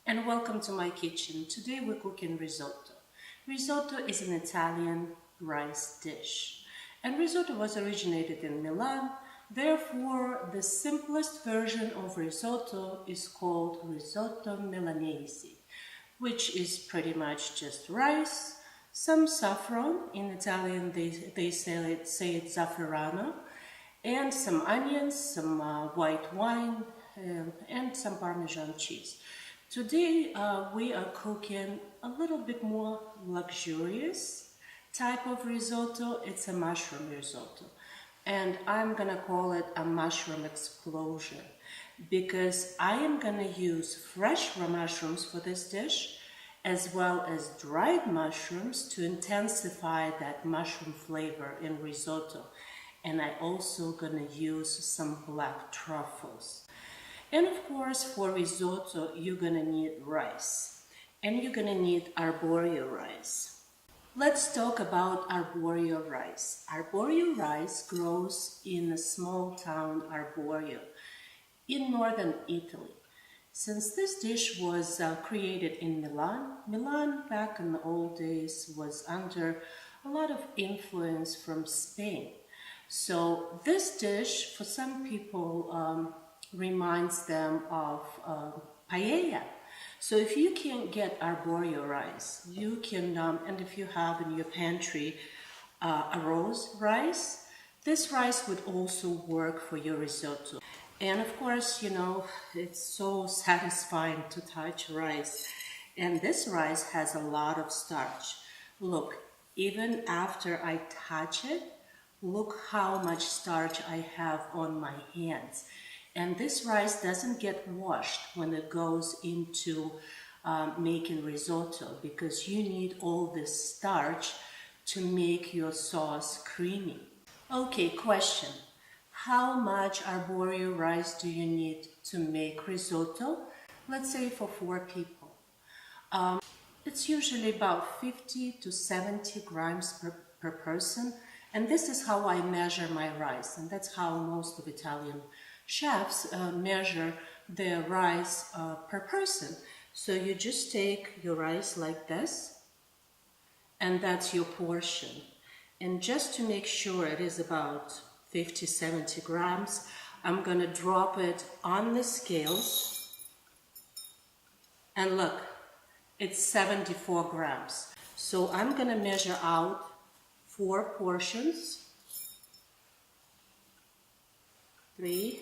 And welcome to my kitchen. Today we're cooking risotto. Risotto is an Italian rice dish. And risotto was originated in Milan. Therefore, the simplest version of risotto is called risotto Milanese, which is pretty much just rice, some saffron, in Italian they say it's zafferano, and some onions, some white wine, and some Parmesan cheese. Today we are cooking a little bit more luxurious type of risotto. It's a mushroom risotto, and I'm gonna call it a mushroom explosion because I am gonna use fresh mushrooms for this dish as well as dried mushrooms to intensify that mushroom flavor in risotto. And I also gonna use some black truffles. And of course, for risotto, you're gonna need rice. And you're gonna need Arborio rice. Let's talk about Arborio rice. Arborio rice grows in a small town, Arborio, in northern Italy. Since this dish was created in Milan back in the old days was under a lot of influence from Spain. So this dish, for some people, reminds them of paella. So if you can get Arborio rice, you can, and if you have in your pantry a rose rice, this rice would also work for your risotto. And of course, you know, it's so satisfying to touch rice. And this rice has a lot of starch. Look, even after I touch it, look how much starch I have on my hands. And this rice doesn't get washed when it goes into making risotto because you need all this starch to make your sauce creamy. Okay, question. How much Arborio rice do you need to make risotto? Let's say for 4 people. It's usually about 50 to 70 grams per person. And this is how I measure my rice. And that's how most of Italian chefs measure their rice per person. So you just take your rice like this, and that's your portion. And just to make sure it is about 50-70 grams, I'm gonna drop it on the scales, and look, it's 74 grams. So I'm gonna measure out 4 portions, 3,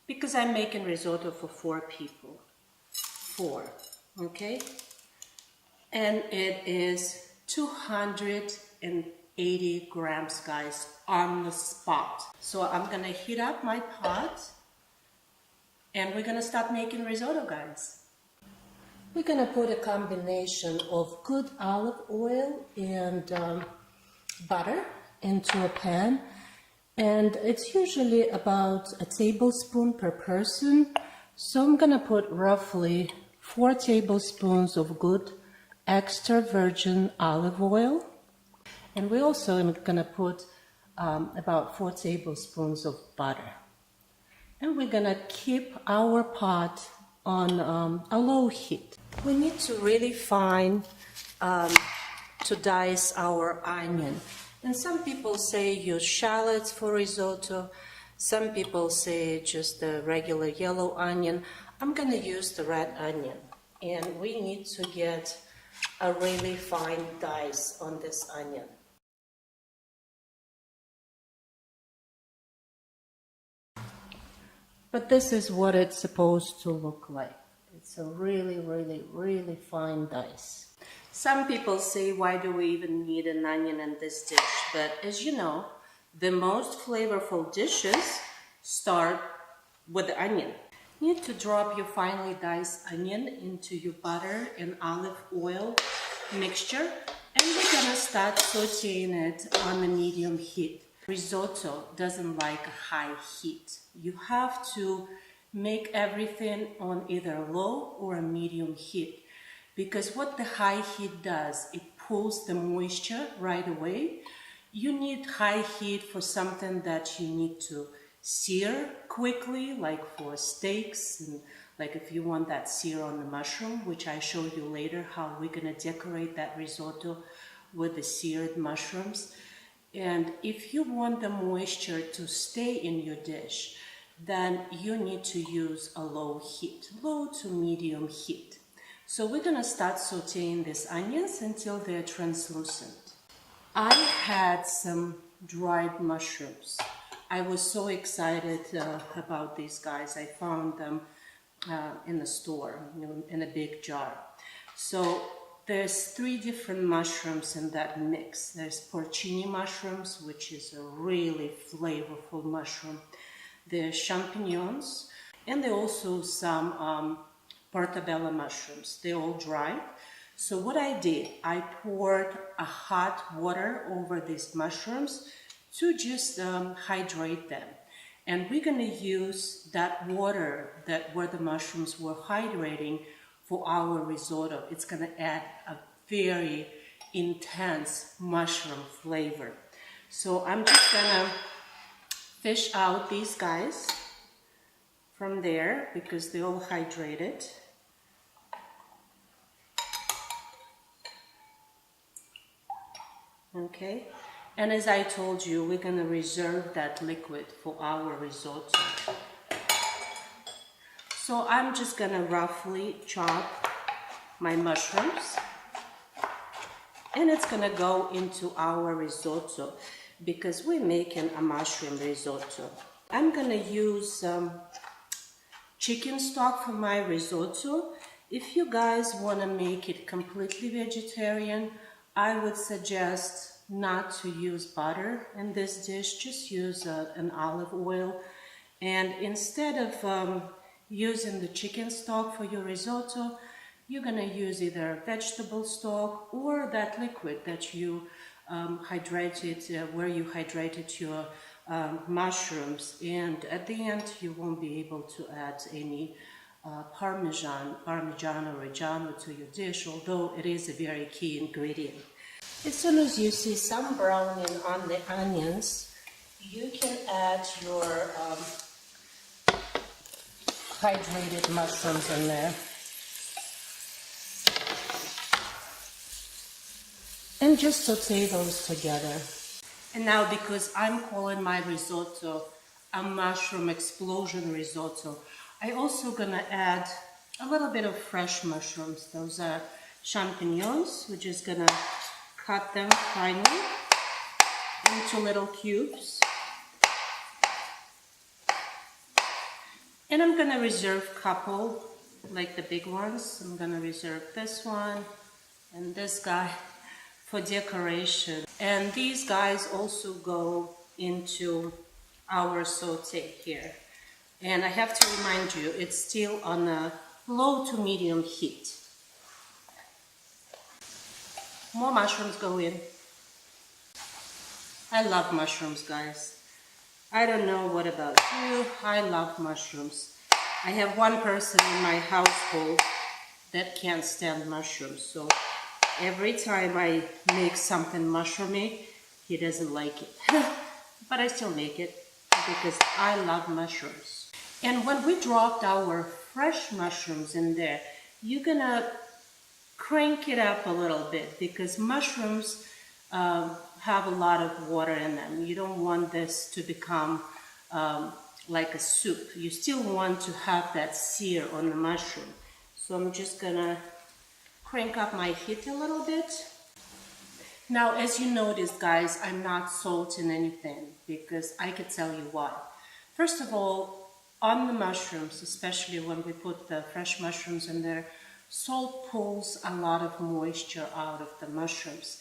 because I'm making risotto for 4 people, 4, okay? And it is 280 grams, guys, on the spot. So I'm gonna heat up my pot and we're gonna start making risotto, guys. We're gonna put a combination of good olive oil and butter into a pan. And it's usually about a tablespoon per person. So I'm gonna put roughly 4 tablespoons of good extra virgin olive oil. And we also are gonna put about 4 tablespoons of butter. And we're gonna keep our pot on a low heat. We need to really fine to dice our onion. And some people say use shallots for risotto. Some people say just the regular yellow onion. I'm gonna use the red onion. And we need to get a really fine dice on this onion. But this is what it's supposed to look like. It's a really, really, really fine dice. Some people say, why do we even need an onion in this dish? But as you know, the most flavorful dishes start with the onion. You need to drop your finely diced onion into your butter and olive oil mixture, and we're gonna start sauteing it on a medium heat. Risotto doesn't like a high heat. You have to make everything on either low or a medium heat. Because what the high heat does, it pulls the moisture right away. You need high heat for something that you need to sear quickly, like for steaks and Like if you want that sear on the mushroom, which I show you later how we're gonna decorate that risotto with the seared mushrooms. And if you want the moisture to stay in your dish, then you need to use a low heat, low to medium heat. So we're gonna start sauteing these onions until they're translucent. I had some dried mushrooms. I was so excited about these guys. I found them in the store, in a big jar. So there's 3 different mushrooms in that mix. There's porcini mushrooms, which is a really flavorful mushroom. There's champignons, and there are also some portobello mushrooms. They're all dried. So what I did, I poured a hot water over these mushrooms to just hydrate them. And we're going to use that water where the mushrooms were hydrating for our risotto. It's going to add a very intense mushroom flavor. So I'm just going to fish out these guys from there because they're all hydrated. Okay, and as I told you, we're going to reserve that liquid for our risotto. So I'm just going to roughly chop my mushrooms, and it's going to go into our risotto because we're making a mushroom risotto. I'm going to use chicken stock for my risotto. If you guys want to make it completely vegetarian, I would suggest not to use butter in this dish, just use an olive oil. And instead of using the chicken stock for your risotto, you're going to use either vegetable stock or that liquid that you hydrated, where you hydrated your mushrooms. And at the end, you won't be able to add any Parmigiano-Reggiano to your dish, although it is a very key ingredient. As soon as you see some browning on the onions, you can add your hydrated mushrooms in there. And just saute those together. And now, because I'm calling my risotto a mushroom explosion risotto, I also gonna add a little bit of fresh mushrooms. Those are champignons. We're just gonna cut them finely into little cubes. And I'm gonna reserve a couple, like the big ones. I'm gonna reserve this one and this guy for decoration. And these guys also go into our saute here. And I have to remind you, it's still on a low to medium heat. More mushrooms go in. I love mushrooms, guys. I don't know what about you, I love mushrooms. I have one person in my household that can't stand mushrooms, so every time I make something mushroomy, he doesn't like it. But I still make it because I love mushrooms. And when we dropped our fresh mushrooms in there, you're gonna crank it up a little bit because mushrooms have a lot of water in them. You don't want this to become like a soup. You still want to have that sear on the mushroom. So I'm just gonna crank up my heat a little bit. Now, as you notice, guys, I'm not salting anything because I could tell you why. First of all, on the mushrooms, especially when we put the fresh mushrooms in there, salt pulls a lot of moisture out of the mushrooms.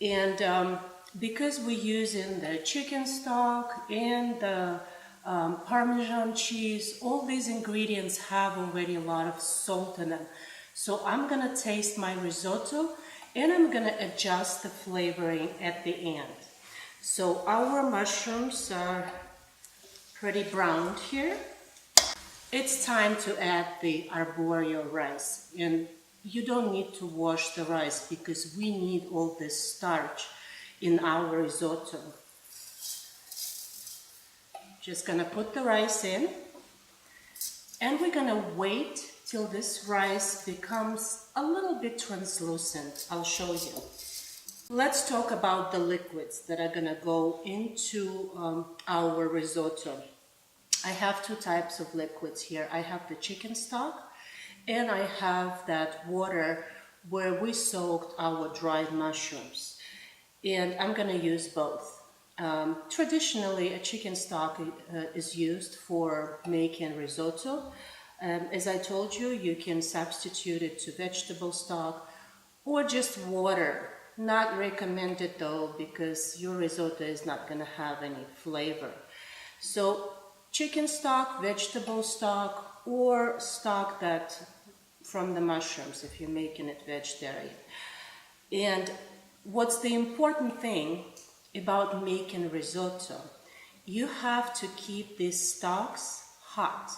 And because we're using the chicken stock and the Parmesan cheese, all these ingredients have already a lot of salt in them. So I'm gonna taste my risotto and I'm gonna adjust the flavoring at the end. So our mushrooms are pretty browned here. It's time to add the arborio rice, and you don't need to wash the rice because we need all this starch in our risotto. Just gonna put the rice in, And we're gonna wait till this rice becomes a little bit translucent. I'll show you. Let's talk about the liquids that are gonna go into our risotto. I have two types of liquids here. I have the chicken stock and I have that water where we soaked our dried mushrooms. And I'm gonna use both. Traditionally, a chicken stock is used for making risotto. As I told you, you can substitute it to vegetable stock or just water. Not recommended though, because your risotto is not going to have any flavor. So chicken stock, vegetable stock, or stock that from the mushrooms if you're making it vegetarian. And what's the important thing about making risotto? You have to keep these stocks hot.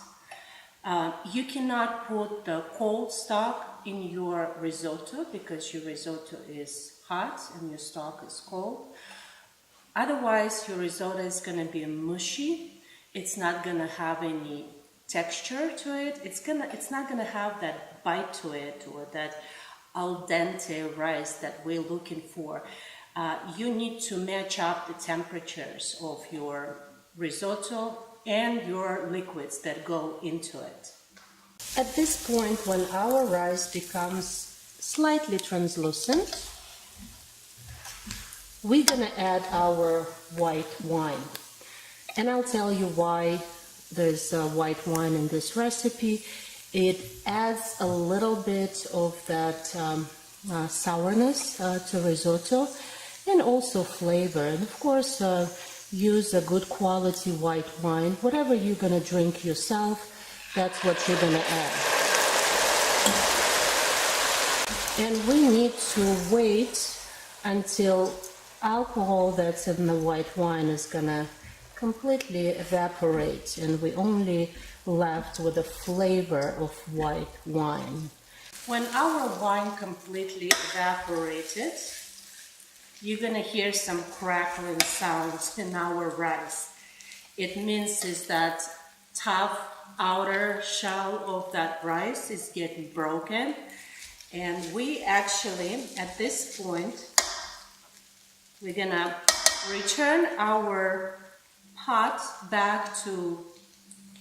You cannot put the cold stock in your risotto because your risotto is hot and your stock is cold. Otherwise, your risotto is going to be mushy. It's not going to have any texture to it. It's not going to have that bite to it or that al dente rice that we're looking for. You need to match up the temperatures of your risotto and your liquids that go into it. At this point, when our rice becomes slightly translucent, we're gonna add our white wine. And I'll tell you why there's white wine in this recipe. It adds a little bit of that sourness to risotto and also flavor. And of course, use a good quality white wine. Whatever you're gonna drink yourself, that's what you're gonna add. And we need to wait until alcohol that's in the white wine is gonna completely evaporate and we only left with the flavor of white wine. When our wine completely evaporated, you're gonna hear some crackling sounds in our rice. It means is that tough outer shell of that rice is getting broken. And we actually, at this point, we're gonna return our pot back to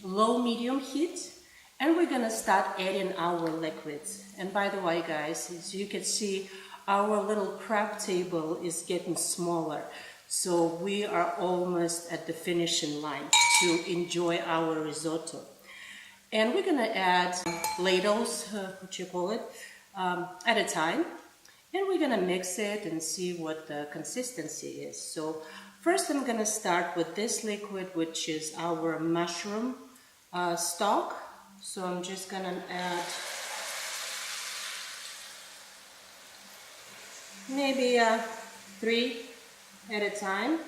low-medium heat and we're gonna start adding our liquids. And by the way, guys, as you can see, our little crab table is getting smaller. So we are almost at the finishing line to enjoy our risotto. And we're gonna add ladles, what you call it, at a time. And we're gonna mix it and see what the consistency is. So first I'm gonna start with this liquid, which is our mushroom stock. So I'm just gonna add maybe 3 at a time.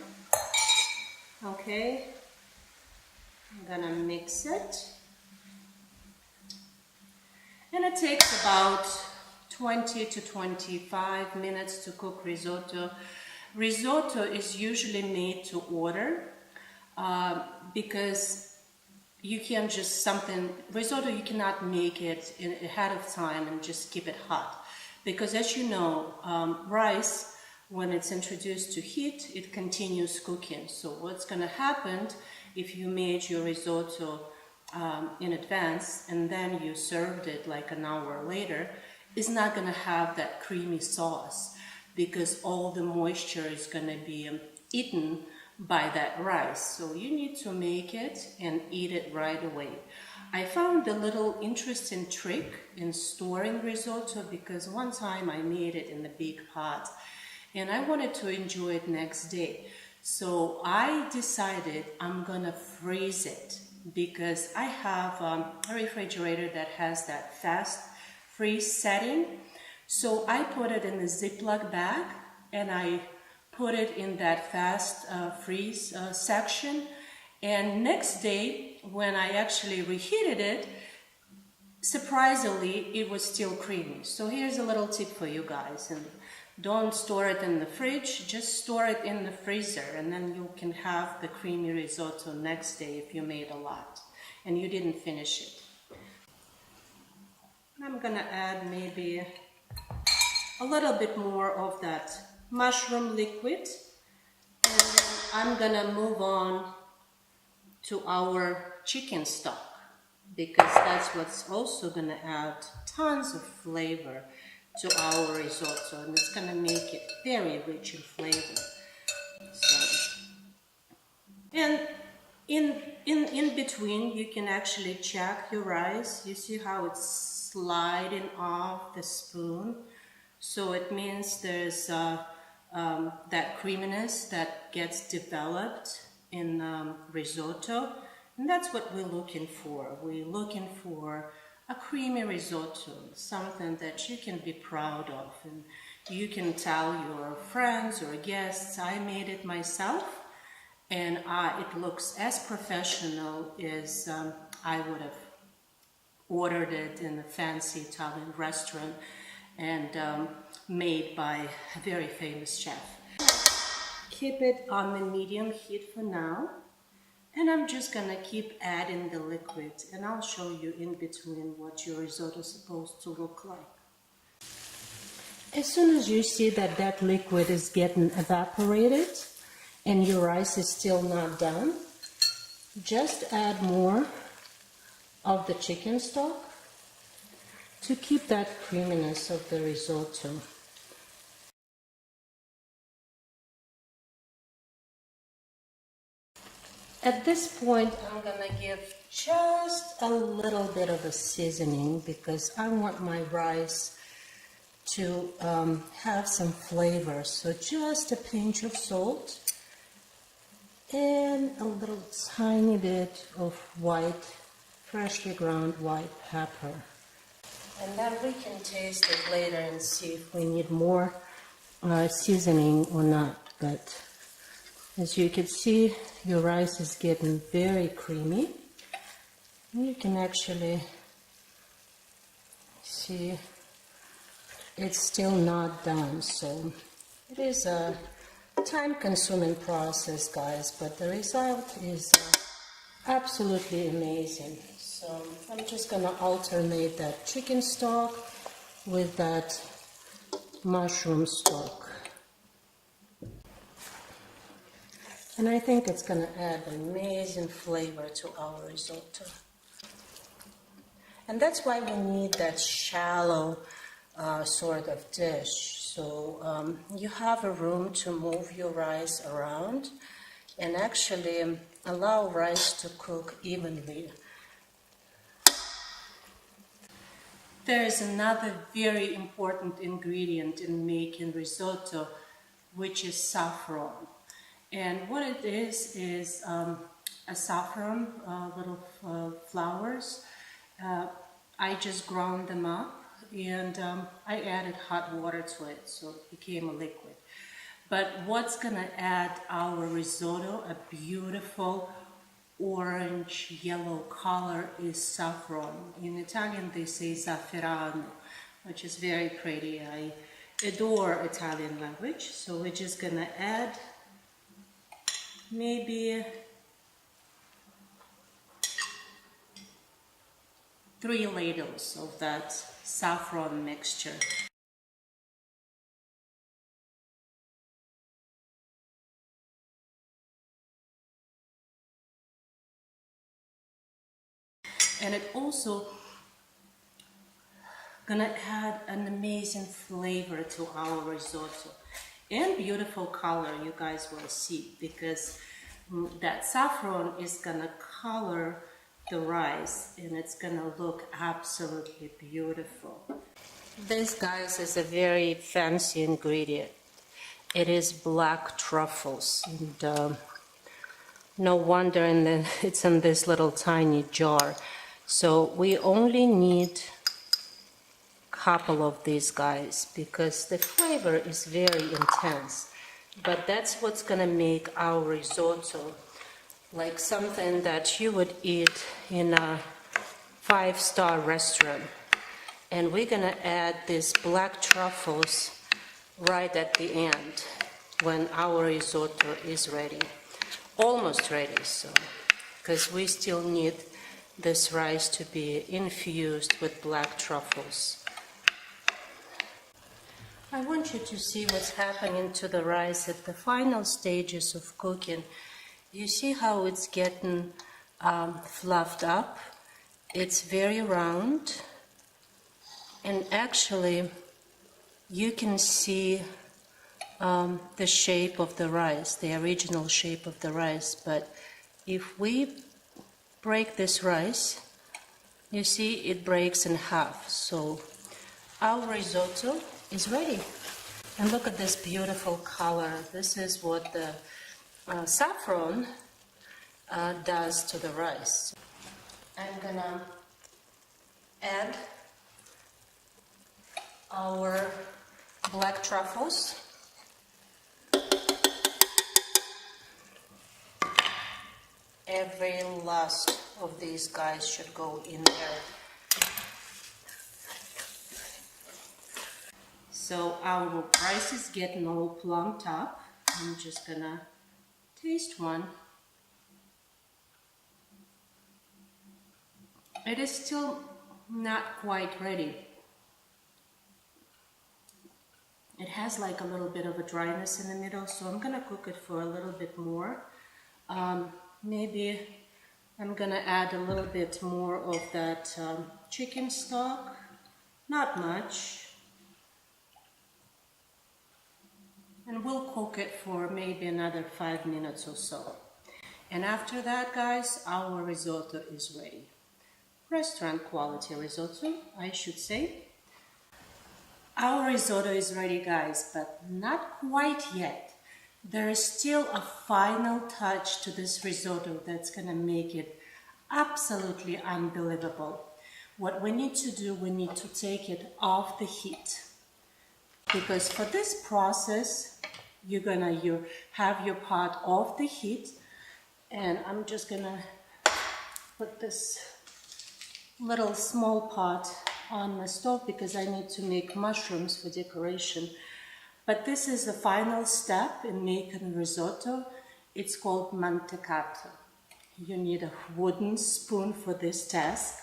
Okay, I'm gonna mix it. And it takes about 20 to 25 minutes to cook risotto. Risotto is usually made to order because you can't just risotto you cannot make it ahead of time and just keep it hot. Because as you know, rice, when it's introduced to heat, it continues cooking. So what's gonna happen if you made your risotto in advance and then you served it like an hour later, is not gonna have that creamy sauce because all the moisture is gonna be eaten by that rice. So you need to make it and eat it right away. I found a little interesting trick in storing risotto because one time I made it in a big pot and I wanted to enjoy it next day. So I decided I'm gonna freeze it because I have a refrigerator that has that fast freeze setting. So I put it in a Ziploc bag and I put it in that fast freeze section. And next day, when I actually reheated it, surprisingly, it was still creamy. So here's a little tip for you guys. And don't store it in the fridge, just store it in the freezer. And then you can have the creamy risotto next day if you made a lot and you didn't finish it. I'm gonna add maybe a little bit more of that mushroom liquid, and then I'm gonna move on to our chicken stock, because that's what's also gonna add tons of flavor to our risotto, and it's gonna make it very rich in flavor. So, and in between, you can actually check your rice. You see how it's sliding off the spoon, so it means there's that creaminess that gets developed in risotto, and that's what we're looking for. We're looking for a creamy risotto, something that you can be proud of, and you can tell your friends or guests, I made it myself, and it looks as professional as I would have ordered it in a fancy Italian restaurant and made by a very famous chef. Keep it on the medium heat for now, and I'm just gonna keep adding the liquid, and I'll show you in between what your risotto is supposed to look like. As soon as you see that that liquid is getting evaporated and your rice is still not done, just add more of the chicken stock to keep that creaminess of the risotto. At this point, I'm gonna give just a little bit of a seasoning, because I want my rice to have some flavor. So just a pinch of salt and a little tiny bit of white, freshly ground white pepper. And then we can taste it later and see if we need more seasoning or not. But as you can see, your rice is getting very creamy. You can actually see it's still not done, so it is a time-consuming process, guys, but the result is absolutely amazing. So I'm just gonna alternate that chicken stock with that mushroom stock. And I think it's going to add amazing flavor to our risotto. And that's why we need that shallow sort of dish. So you have a room to move your rice around and actually allow rice to cook evenly. There is another very important ingredient in making risotto, which is saffron. And what it is a saffron, little flowers. I just ground them up, and I added hot water to it, so it became a liquid. But what's gonna add our risotto a beautiful orange yellow color is saffron. In Italian they say zafferano, which is very pretty. I adore Italian language, so we're just gonna add maybe 3 ladles of that saffron mixture. And it also gonna add an amazing flavor to our risotto. And beautiful color, you guys will see, because that saffron is gonna color the rice and it's gonna look absolutely beautiful. This, guys, is a very fancy ingredient. It is black truffles, and no wonder it's in this little tiny jar. So we only need couple of these guys because the flavor is very intense, but that's what's gonna make our risotto like something that you would eat in a 5-star restaurant. And we're gonna add these black truffles right at the end when our risotto is ready, almost ready. So because we still need this rice to be infused with black truffles. I want you to see what's happening to the rice at the final stages of cooking. You see how it's getting fluffed up? It's very round, and actually you can see the shape of the rice, the original shape of the rice. But if we break this rice, you see it breaks in half. So our risotto is ready. And look at this beautiful color. This is what the saffron does to the rice. I'm gonna add our black truffles. Every last of these guys should go in there. So our rice is getting all plumped up. I'm just gonna taste one. It is still not quite ready. It has like a little bit of a dryness in the middle, so I'm gonna cook it for a little bit more. Maybe I'm gonna add a little bit more of that chicken stock, not much. And we'll cook it for maybe another 5 minutes or so. And after that, guys, our risotto is ready. Restaurant quality risotto, I should say. Our risotto is ready, guys, but not quite yet. There is still a final touch to this risotto that's gonna make it absolutely unbelievable. What we need to do, we need to take it off the heat. Because for this process, you have your pot off the heat, and I'm just gonna put this little small pot on my stove because I need to make mushrooms for decoration. But this is the final step in making risotto. It's called mantecato. You need a wooden spoon for this task.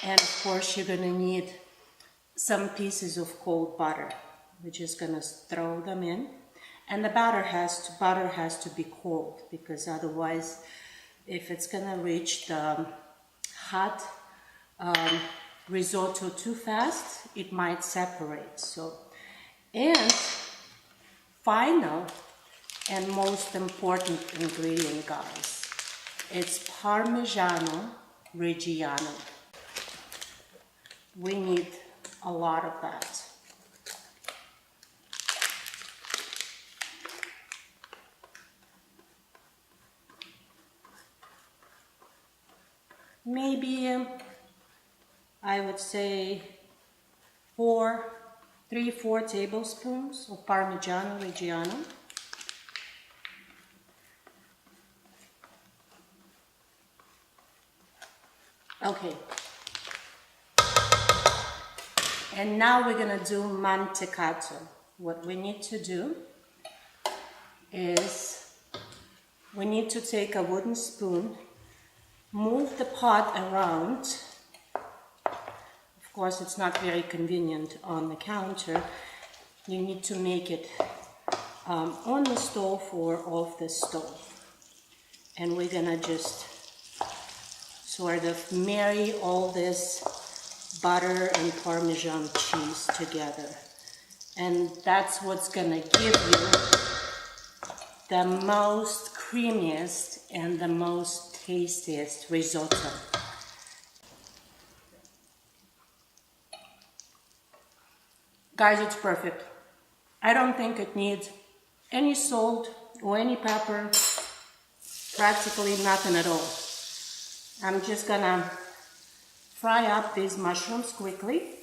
And of course, you're gonna need some pieces of cold butter. We're just gonna throw them in. And the butter has to be cold, because otherwise, if it's gonna reach the hot risotto too fast, it might separate. So, and final and most important ingredient, guys, it's Parmigiano-Reggiano. We need a lot of that. Maybe I would say 3-4 tablespoons of Parmigiano-Reggiano. Okay. And now we're gonna do mantecato. What we need to do is we need to take a wooden spoon, move the pot around. Of course, it's not very convenient on the counter. You need to make it on the stove or off the stove. And we're gonna just sort of marry all this butter and Parmesan cheese together. And that's what's gonna give you the most creamiest and the most tastiest risotto. Guys, it's perfect. I don't think it needs any salt or any pepper, practically nothing at all. I'm just gonna fry up these mushrooms quickly.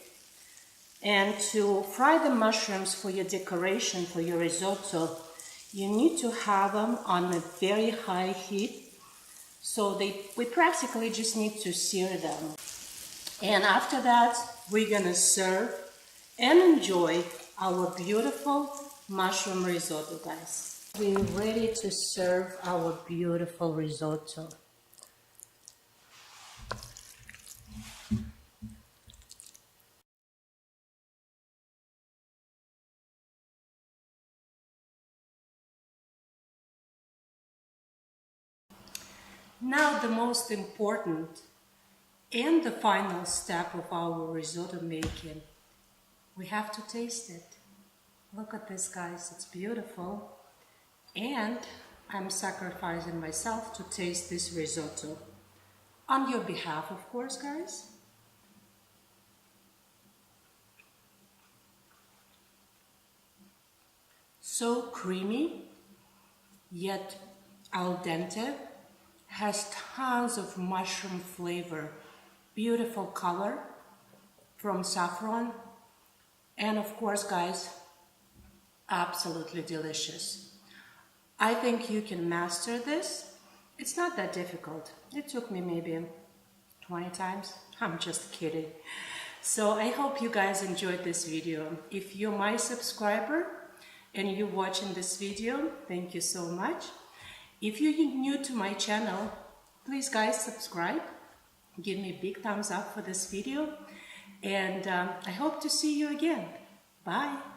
And to fry the mushrooms for your decoration, for your risotto, you need to have them on a very high heat. So we practically just need to sear them. And after that, we're gonna serve and enjoy our beautiful mushroom risotto, guys. We're ready to serve our beautiful risotto. Now the most important and the final step of our risotto making, we have to taste it. Look at this, guys, it's beautiful. And I'm sacrificing myself to taste this risotto. On your behalf, of course, guys. So creamy, yet al dente, has tons of mushroom flavor, beautiful color from saffron, and of course, guys, absolutely delicious. I think you can master this. It's not that difficult. It took me maybe 20 times. I'm just kidding. So I hope you guys enjoyed this video. If you're my subscriber and you're watching this video, thank you so much. If you're new to my channel, please guys subscribe. Give me a big thumbs up for this video. And I hope to see you again. Bye.